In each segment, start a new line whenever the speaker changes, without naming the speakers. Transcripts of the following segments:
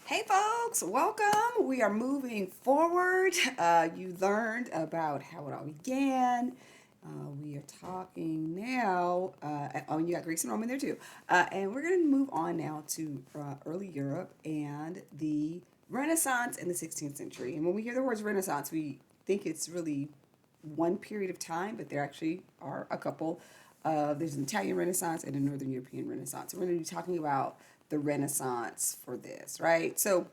Hey folks, welcome. We are moving forward. You learned about how it all began. We are talking now. Oh, you got Greece and Rome in there too. And we're going to move on now to early Europe and the Renaissance in the 16th century. And when we hear the words Renaissance, we think it's really one period of time, but there actually are a couple. There's an Italian Renaissance and a Northern European Renaissance. We're going to be talking about the Renaissance for this, right? So,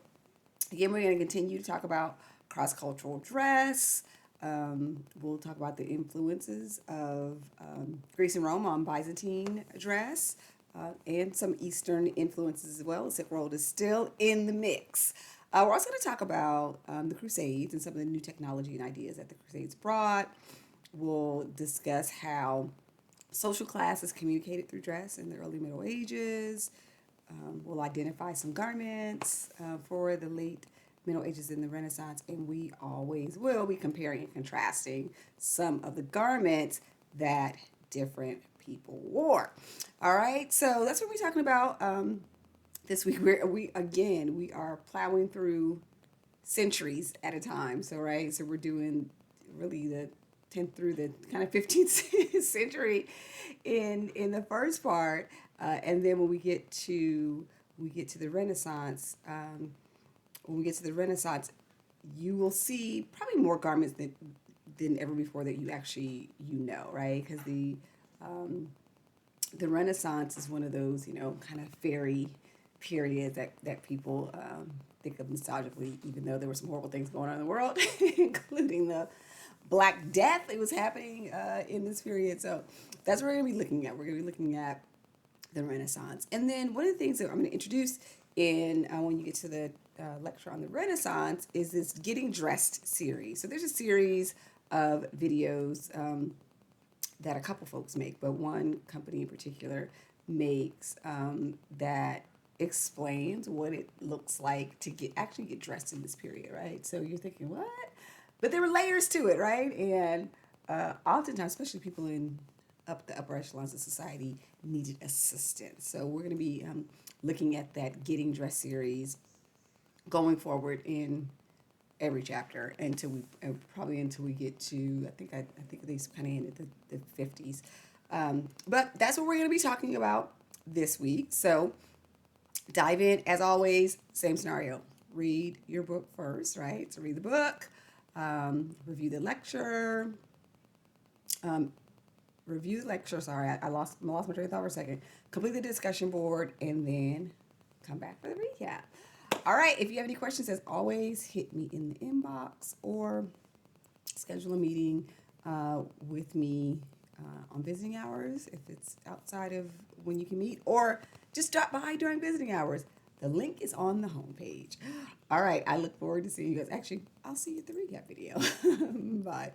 again, we're going to continue to talk about cross cultural dress. We'll talk about the influences of Greece and Rome on Byzantine dress and some Eastern influences as well. The Silk Road is still in the mix. We're also going to talk about the Crusades and some of the new technology and ideas that the Crusades brought. We'll discuss how social classes communicated through dress in the early Middle Ages. We'll identify some garments for the late Middle Ages and the Renaissance, and we always will be comparing and contrasting some of the garments that different people wore. All right, so that's what we're talking about this week. We are plowing through centuries at a time. So right, so we're doing really the 10th through the kind of 15th century in the first part, and then when we get to the Renaissance, when we get to the Renaissance, you will see probably more garments than ever before that you actually right? Because the Renaissance is one of those kind of fairy periods that people think of nostalgically, even though there were some horrible things going on in the world, including the Black Death. It was happening in this period. So that's what we're going to be looking at. We're going to be looking at the Renaissance. And then one of the things that I'm going to introduce in when you get to the lecture on the Renaissance is this Getting Dressed series. So there's a series of videos that a couple folks make, but one company in particular makes that explains what it looks like to get dressed in this period, right? So you're thinking, what? But there were layers to it, right? And oftentimes, especially people in the upper echelons of society, needed assistance. So we're going to be looking at that Getting Dressed series going forward in every chapter until we get to I think they kind of ended the 50s. But that's what we're going to be talking about this week. So dive in. As always, same scenario. Read your book first, right? So read the book, review the lecture. Sorry, I lost my train of thought for a second. Complete the discussion board and then come back for the recap. All right, if you have any questions, as always, hit me in the inbox or schedule a meeting with me on visiting hours if it's outside of when you can meet, or just drop by during visiting hours. The link is on the homepage. All right, I look forward to seeing you guys. Actually, I'll see you at the recap video. Bye.